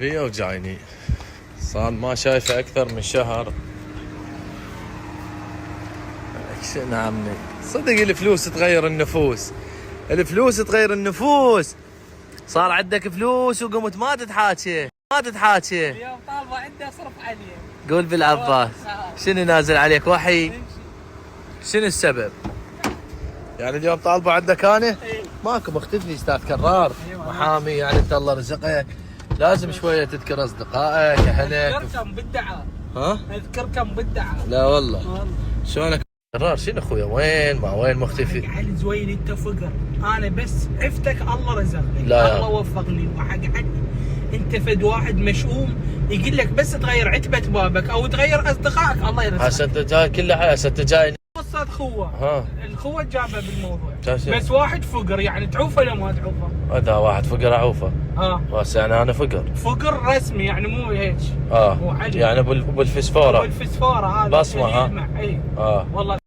البيئة وجايني. صار ما شايفه أكثر من شهر. شنو عمي؟ صدق الفلوس تغير النفوس. الفلوس تغير النفوس. صار عندك فلوس وقمت ما تتحاكي. اليوم طالبه عندي اصرف عليه. قول بالعباس. شنو نازل عليك وحي؟ شنو السبب؟ يعني اليوم طالبه عندك انا؟ ماكو مختفي استاذ كرار. محامي يعني انت الله رزقك. لازم شويه تذكر اصدقائك اهلك. اذكركم بالدعاء. ها؟ اذكركم بالدعاء. لا والله. شلونك كرار؟ شنو اخويا وين مختفي؟ علي زوين انت فقر. انا بس عفتك الله رزقني. لا الله وفقني وحق عني. انت فد واحد مشؤوم يقول لك بس تغير عتبه بابك او تغير اصدقائك الله يرزقك. هسه انت جاي كله هسه انت جاي. قصة خوه. ها. الخوه جابه بالموضوع. شاشة. بس واحد فقر يعني تعوفه لو ما تعوفه. هذا واحد فقر اعوفه. بس يعني انا فقر. فقر رسمي يعني مو هيك. مو علي. يعني بالفسفوره. بالفسفوره هذا. بصمه ها. اي. والله.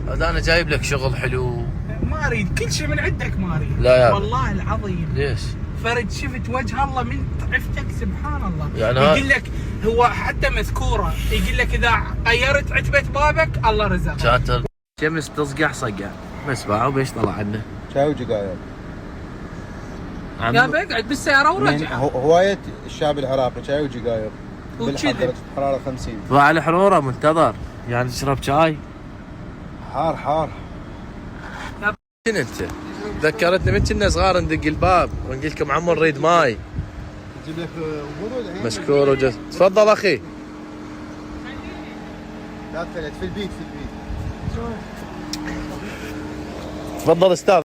هذا انا جايب لك شغل حلو. ما اريد كل شيء من عندك ما اريد. لا يا والله العظيم. ليش؟ فرد شفت وجه الله من عفتك سبحان الله. يعني يقول لك هو حتى مذكوره يقول لك اذا غيرت عتبه بابك الله رزقك. شاطر. شمس تصقع صقع بس باعوا بيش طلع عنه. شاي وجقاير. يا بقعد بالسياره ورجع. هوايه الشعب العراقي شاي وجقاير. بالحضر حراره 50. باع الحروره منتظر يعني تشرب شاي. حار. شنو انت؟ ذكرتني من كنا صغار ندق الباب ونقول لكم عمو نريد ماي. نجيب لك ورود. مشكور وجز. تفضل اخي. لا تفلت في البيت. تفضل استاذ.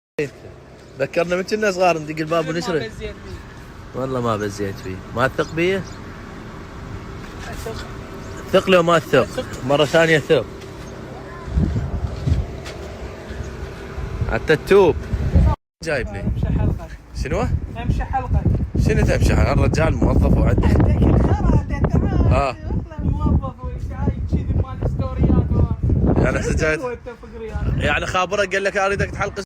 ذكرنا من كنا صغار ندق الباب ونشرب. والله ما بزيت فيه. ما تثق بيه؟ ثق لو ما تثق مرة ثانية ثق. حتى التوب جايبني. امشي حلقك. شنو؟ امشي حلقك. شنو تمشي؟ الرجال موظف وعندك. عندك الخرا تمام. اه. موظف وشاي كذي مال ستوريات. يعني هسه جاي. يعني خابرك قال لك اريدك تحلق